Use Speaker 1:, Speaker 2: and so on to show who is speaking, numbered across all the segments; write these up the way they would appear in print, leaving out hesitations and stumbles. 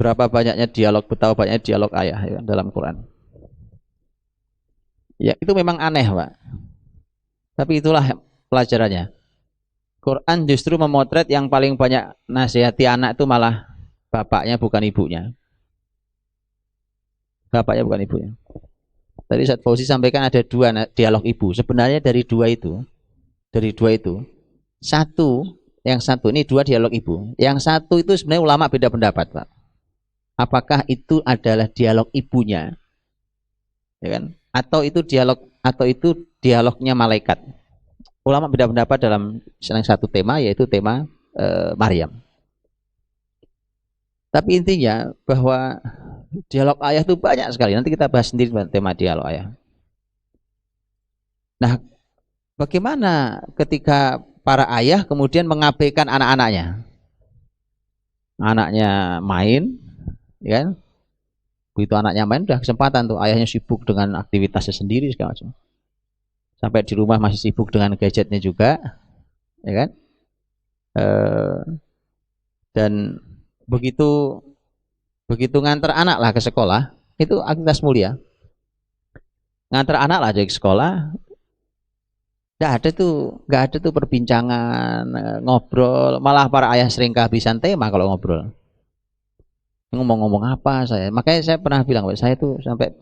Speaker 1: Berapa banyaknya dialog, betapa banyaknya dialog ayah ya, dalam Quran. Ya itu memang aneh Pak. Tapi itulah pelajarannya. Quran justru memotret yang paling banyak nasihati anak itu malah bapaknya bukan ibunya. Bapaknya bukan ibunya. Tadi Ustaz Fauzi sampaikan ada dua dialog ibu. Sebenarnya dari dua itu, yang satu ini dua dialog ibu. Yang satu itu sebenarnya ulama beda pendapat, Pak. Apakah itu adalah dialog ibunya, ya kan? Atau itu dialognya malaikat. Ulama beda pendapat dalam satu tema, yaitu tema Maryam. Tapi intinya bahwa dialog ayah itu banyak sekali. Nanti kita bahas sendiri tema dialog ayah. Nah, bagaimana ketika para ayah kemudian mengabaikan anak-anaknya? Anaknya main, ya kan? Begitu anaknya main, udah kesempatan tuh ayahnya sibuk dengan aktivitasnya sendiri segala macam. Sampai di rumah masih sibuk dengan gadgetnya juga, ya kan? Dan begitu ngantar anak lah ke sekolah, itu aktivitas mulia. Ngantar anak lah dari sekolah, nggak ada tuh perbincangan, ngobrol. Malah para ayah sering kehabisan tema kalau ngobrol. Ngomong-ngomong apa saya? Makanya saya pernah bilang, saya tuh sampai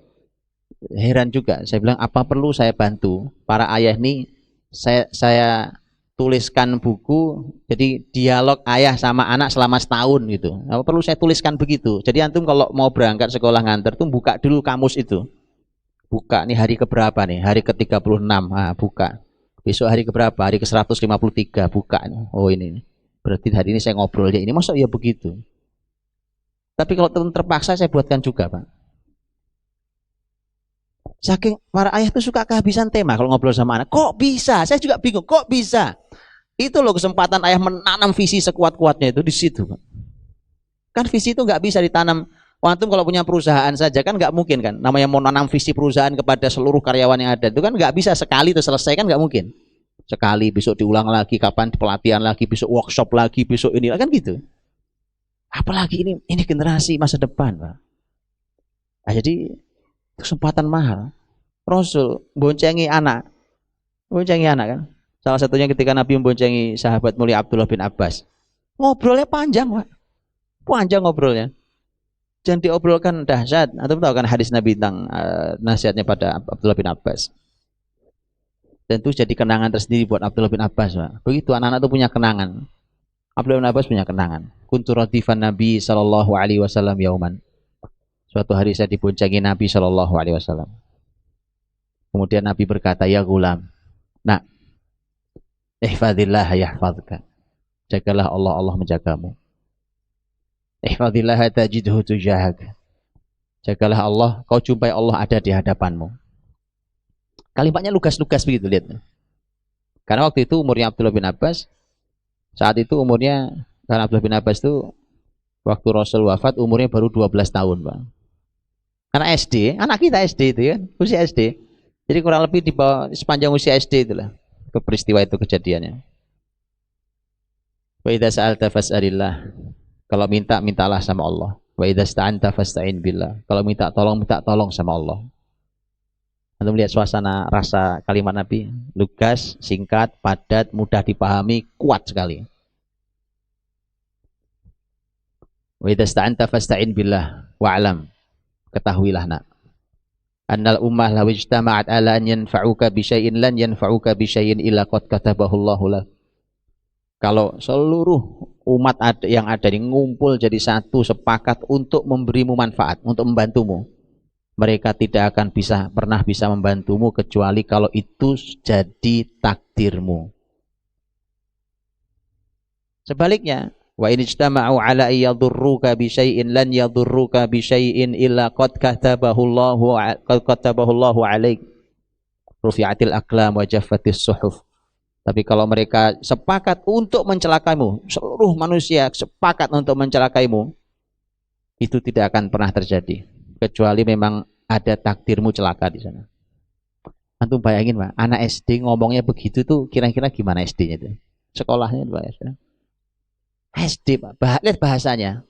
Speaker 1: heran juga. Saya bilang apa perlu saya bantu para ayah ini? Saya tuliskan buku, jadi dialog ayah sama anak selama setahun gitu. Apa perlu saya tuliskan begitu? Jadi antum kalau mau berangkat sekolah nganter tuh buka dulu kamus itu. Buka nih hari keberapa nih? Hari ke-36. Ah, buka. Besok hari keberapa? Hari ke-153. Buka. Oh ini. Berarti hari ini saya ngobrol ya ini. Masa ya begitu? Tapi kalau terpaksa saya buatkan juga, Pak. Saking para ayah tuh suka kehabisan tema kalau ngobrol sama anak. Kok bisa? Saya juga bingung. Kok bisa? Itu loh kesempatan ayah menanam visi sekuat-kuatnya itu di situ, Pak. Kan visi itu nggak bisa ditanam. Antum kalau punya perusahaan saja kan nggak mungkin kan. Namanya mau nanam visi perusahaan kepada seluruh karyawan yang ada itu kan nggak bisa sekali itu selesai kan nggak mungkin. Sekali besok diulang lagi, kapan pelatihan lagi, besok workshop lagi, besok ini kan gitu. Apalagi ini generasi masa depan, Pak. Nah, jadi kesempatan mahal. Rasul boncengi anak kan. Salah satunya ketika Nabi memboncengi sahabat mulia Abdullah bin Abbas. Ngobrolnya panjang, Pak. Panjang ngobrolnya. Dan diobrolkan dahsyat. Atau tahu kan hadis Nabi tentang nasihatnya pada Abdullah bin Abbas. Dan itu jadi kenangan tersendiri buat Abdullah bin Abbas, Pak. Begitu anak-anak itu punya kenangan. Abdullah bin Abbas punya kenangan. Kuntu radifan Nabi sallallahu alaihi wasallam yauman. Suatu hari saya diboncengi Nabi sallallahu alaihi wasallam. Kemudian Nabi berkata, "Ya gulam, nak, ihfadillah yahfadka." Jagalah Allah, Allah menjagamu. Ihfadillah tajidhu tujahak. Jagalah Allah, kau jumpai Allah ada di hadapanmu. Kalimatnya lugas-lugas begitu, lihat. Karena waktu itu umurnya Abdullah bin Abbas, saat itu umurnya, karena Abdullah bin Abbas itu waktu Rasul wafat umurnya baru 12 tahun, Pak. Karena SD, anak kita SD itu ya, usia SD. Jadi kurang lebih di bawah sepanjang usia SD itulah ke peristiwa itu kejadiannya. Wa idza sa'alta fas'alillah. Kalau minta, mintalah sama Allah. Wa idza sta'anta fasta'in billah. Kalau minta tolong sama Allah. Anda melihat suasana rasa kalimat Nabi, lugas, singkat, padat, mudah dipahami, kuat sekali. Wa idza sta'anta fasta'in billah wa'lam. Ketahuilah nak, annal ummah law ijtama'at ala an yanfa'uka bi syai'in lan yanfa'uka bi syai'in illa qad katabahu Allahu lak. Kalau seluruh umat yang ada ini ngumpul jadi satu, sepakat untuk memberimu manfaat, untuk membantumu, mereka tidak akan pernah bisa membantumu kecuali kalau itu jadi takdirmu. Sebaliknya, wa in ijtama'u ala ay yadurruka bi syai'in lan yadurruka bi syai'in illa qad katabahu Allahu 'alaik. Rufi'atil aqlam wa jaffatis suhuf. Tapi kalau mereka sepakat untuk mencelakaimu, seluruh manusia sepakat untuk mencelakaimu, itu tidak akan pernah terjadi kecuali memang ada takdirmu celaka di sana. Antum bayangin, Pak, anak SD ngomongnya begitu tuh kira-kira gimana SD-nya itu? Sekolahnya Pak. SD, Pak. Lihat bahasanya.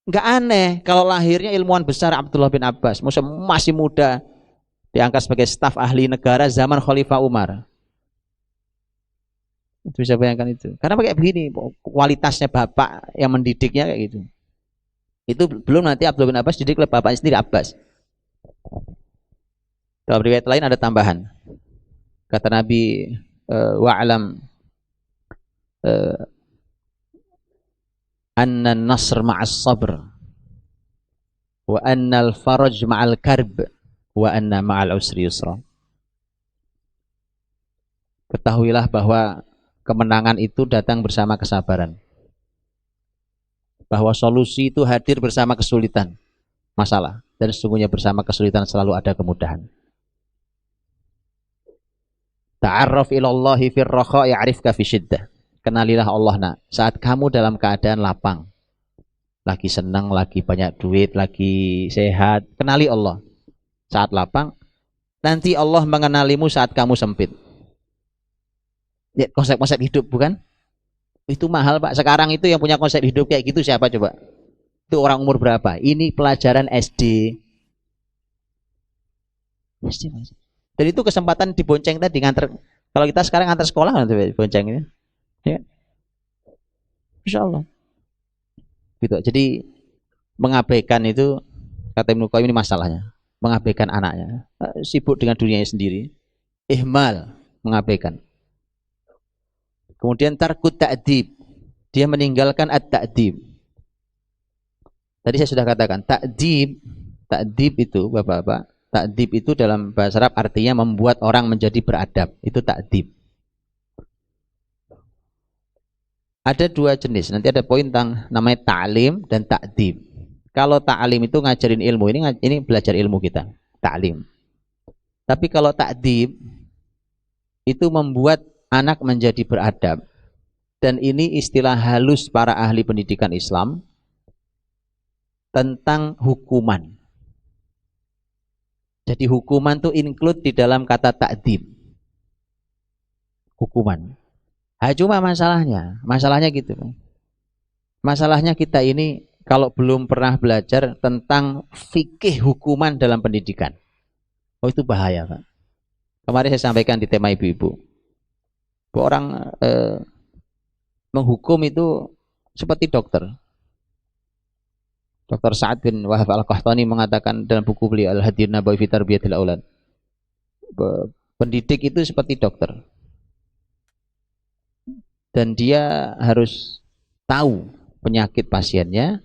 Speaker 1: Nggak aneh kalau lahirnya ilmuwan besar Abdullah bin Abbas, masih muda, diangkat sebagai staf ahli negara zaman Khalifah Umar. Itu bisa bayangkan itu. Karena kayak begini, kualitasnya bapak yang mendidiknya kayak gitu. Itu belum nanti Abdullah bin Abbas dididik oleh bapaknya sendiri Abbas. Dalam riwayat lain ada tambahan. Kata Nabi, wa'alam anna nasr ma'as sabr wa anna al-faraj ma'al karb wa anna ma'al usri yusra. Ketahuilah bahwa kemenangan itu datang bersama kesabaran. Bahwa solusi itu hadir bersama kesulitan, masalah. Dan sesungguhnya bersama kesulitan selalu ada kemudahan. Ta'arraf ilallahi fir rakha ya'rifka fi syiddah. Kenalilah Allah nak saat kamu dalam keadaan lapang. Lagi senang, lagi banyak duit, lagi sehat. Kenali Allah saat lapang. Nanti Allah mengenalimu saat kamu sempit. Ya, konsep-konsep hidup bukan? Itu mahal Pak. Sekarang itu yang punya konsep hidup kayak gitu siapa coba? Itu orang umur berapa? Ini pelajaran SD. SD Mas. Dan itu kesempatan dibonceng tadi nganter. Kalau kita sekarang nganter sekolah nanti bonceng ini. Ya. Insya Allah. Gitu. Jadi mengabaikan itu kata Ibnu Qayyim ini masalahnya. Mengabaikan anaknya. Sibuk dengan dunianya sendiri. Ihmal, mengabaikan. Kemudian tarkut ta'dib. Dia meninggalkan at-ta'dib. Tadi saya sudah katakan, ta'dib itu Bapak-bapak, ta'dib itu dalam bahasa Arab artinya membuat orang menjadi beradab. Itu ta'dib. Ada dua jenis. Nanti ada poin tentang namanya ta'lim dan ta'dib. Kalau ta'lim itu ngajarin ilmu, ini belajar ilmu kita, ta'lim. Tapi kalau ta'dib itu membuat anak menjadi beradab. Dan ini istilah halus para ahli pendidikan Islam tentang hukuman. Jadi hukuman itu include di dalam kata ta'dib. Hukuman. Cuma masalahnya gitu. Masalahnya kita ini kalau belum pernah belajar tentang fikih hukuman dalam pendidikan. Oh itu bahaya Pak. Kemarin saya sampaikan di tema ibu-ibu. Orang menghukum itu seperti dokter. Dr. Sa'ad bin Wahab Al-Qahtani mengatakan dalam buku beliau Al-Hadiyun Nabawi fi Tarbiyatil Aulad. Pendidik itu seperti dokter. Dan dia harus tahu penyakit pasiennya,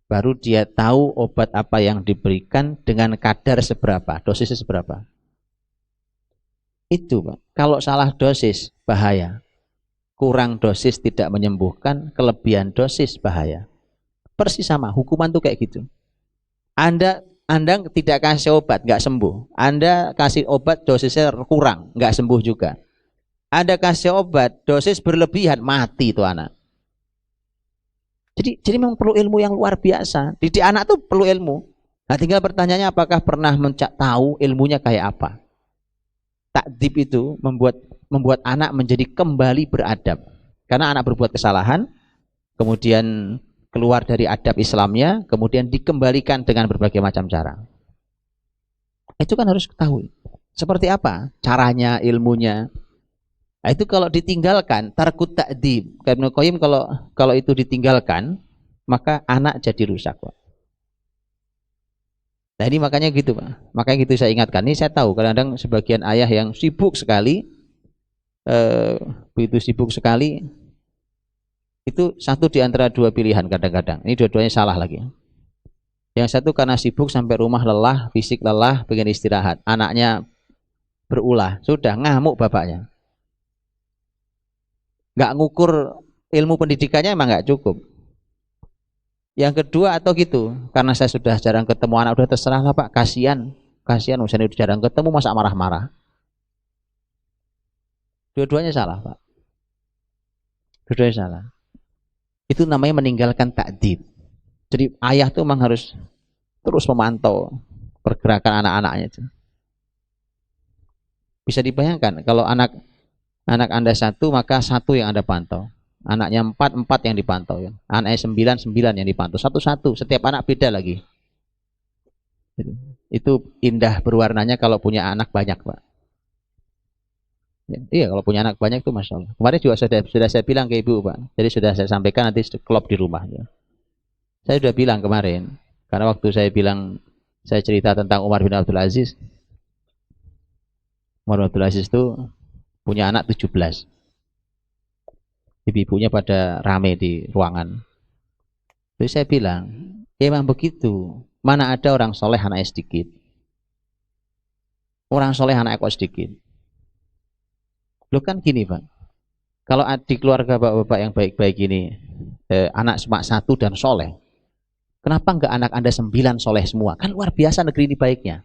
Speaker 1: baru dia tahu obat apa yang diberikan dengan kadar seberapa, dosisnya seberapa. Itu Pak. Kalau salah dosis bahaya. Kurang dosis tidak menyembuhkan, kelebihan dosis bahaya. Persis sama, hukuman tuh kayak gitu. Anda tidak kasih obat, nggak sembuh. Anda kasih obat dosisnya kurang, nggak sembuh juga. Anda kasih obat dosis berlebihan, mati itu anak. Jadi memang perlu ilmu yang luar biasa. Didik anak tuh perlu ilmu. Nah tinggal pertanyaannya apakah pernah tahu ilmunya kayak apa? Ta'dib itu membuat anak menjadi kembali beradab. Karena anak berbuat kesalahan, kemudian keluar dari adab Islamnya, kemudian dikembalikan dengan berbagai macam cara. Itu kan harus ketahui. Seperti apa caranya, ilmunya. Nah, itu kalau ditinggalkan, tarkut ta'dib. Ibnu Qayyim kalau itu ditinggalkan, maka anak jadi rusak, Pak. Nah ini makanya gitu Pak. Makanya gitu saya ingatkan. Ini saya tahu kadang-kadang sebagian ayah yang sibuk sekali, begitu sibuk sekali, itu satu di antara dua pilihan kadang-kadang. Ini dua-duanya salah lagi. Yang satu karena sibuk sampai rumah lelah, fisik lelah, pengen istirahat. Anaknya berulah, sudah ngamuk bapaknya. Nggak ngukur ilmu pendidikannya emang nggak cukup. Yang kedua atau gitu, karena saya sudah jarang ketemu anak, udah terserah lah Pak, kasihan udah jarang ketemu masa marah-marah. Dua-duanya salah Pak. Dua-duanya salah. Itu namanya meninggalkan ta'dib. Jadi ayah tuh memang harus terus memantau pergerakan anak-anaknya itu. Bisa dibayangkan kalau anak Anda satu, maka satu yang Anda pantau. Anaknya 4, 4 yang dipantau ya. Anaknya 9, 9 yang dipantau. Satu-satu, setiap anak beda lagi. Itu indah berwarnanya kalau punya anak banyak, Pak. Ya, iya, kalau punya anak banyak itu Masya Allah. Kemarin juga sudah saya bilang ke ibu, Pak. Jadi sudah saya sampaikan, nanti klop di rumah. Ya. Saya sudah bilang kemarin, karena waktu saya bilang, saya cerita tentang Umar bin Abdul Aziz. Umar bin Abdul Aziz itu punya anak 17. Ibu-ibunya pada rame di ruangan. Terus saya bilang, emang begitu. Mana ada orang soleh anaknya sedikit. Orang soleh anak kok sedikit. Loh kan gini, Pak. Kalau di keluarga bapak-bapak yang baik-baik ini, anak cuma 1 dan soleh, kenapa enggak anak Anda 9 soleh semua? Kan luar biasa negeri ini baiknya.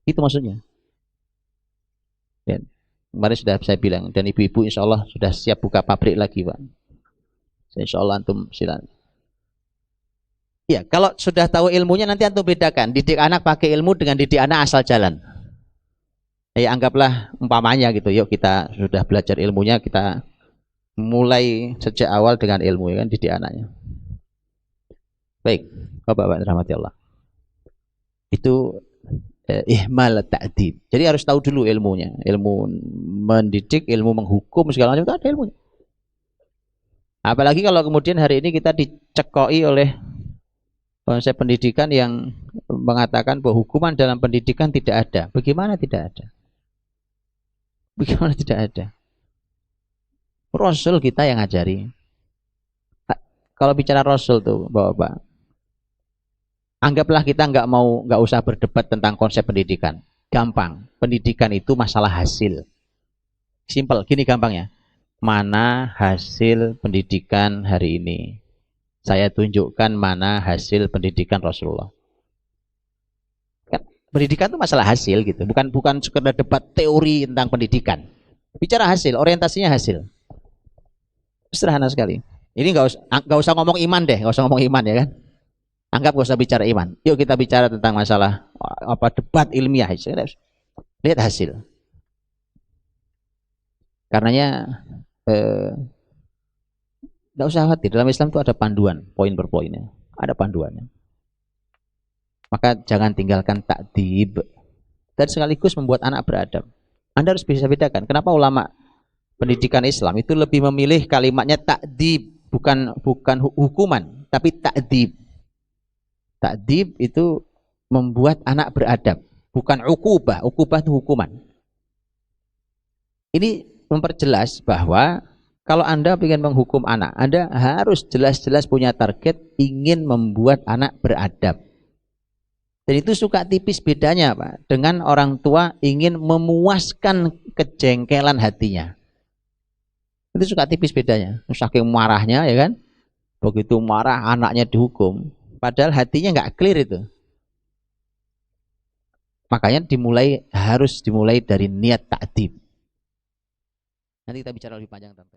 Speaker 1: Itu maksudnya. Dan kemarin sudah saya bilang, dan ibu-ibu insya Allah sudah siap buka pabrik lagi, Pak. Insya Allah antum silakan. Ya, kalau sudah tahu ilmunya nanti antum bedakan. Didik anak pakai ilmu dengan didik anak asal jalan. Ya, anggaplah umpamanya gitu. Yuk kita sudah belajar ilmunya, kita mulai sejak awal dengan ilmu ya kan, didik anaknya. Baik, Bapak rahmati Allah. Itu ihmal ta'dib. Jadi harus tahu dulu ilmunya. Ilmu mendidik, ilmu menghukum segala macam itu ada ilmunya. Apalagi kalau kemudian hari ini kita dicekoi oleh konsep pendidikan yang mengatakan bahwa hukuman dalam pendidikan tidak ada. Bagaimana tidak ada? Bagaimana tidak ada? Rasul kita yang ngajari. Kalau bicara Rasul tuh, Bapak, anggaplah kita nggak usah berdebat tentang konsep pendidikan. Gampang. Pendidikan itu masalah hasil. Simpel. Gini gampangnya. Mana hasil pendidikan hari ini? Saya tunjukkan mana hasil pendidikan Rasulullah. Kan, pendidikan itu masalah hasil gitu. Bukan sekedar debat teori tentang pendidikan. Bicara hasil. Orientasinya hasil. Sederhana sekali. Ini nggak usah ngomong iman deh. Nggak usah ngomong iman ya kan. Anggap gak usah bicara iman. Yuk kita bicara tentang masalah apa debat ilmiah. Lihat hasil. Karenanya gak usah khawatir. Dalam Islam itu ada panduan poin per poinnya. Ada panduannya. Maka jangan tinggalkan takdib. Dan sekaligus membuat anak beradab. Anda harus bisa bedakan. Kenapa ulama pendidikan Islam itu lebih memilih kalimatnya takdib, bukan hukuman, tapi takdib. Takdib itu membuat anak beradab, bukan ukubah. Ukubah itu hukuman. Ini memperjelas bahwa kalau Anda ingin menghukum anak, Anda harus jelas-jelas punya target ingin membuat anak beradab. Dan itu suka tipis bedanya, Pak, dengan orang tua ingin memuaskan kejengkelan hatinya. Itu suka tipis bedanya. Saking marahnya ya kan, begitu marah anaknya dihukum. Padahal hatinya nggak clear itu. Makanya harus dimulai dari niat takdib. Nanti kita bicara lebih panjang tentang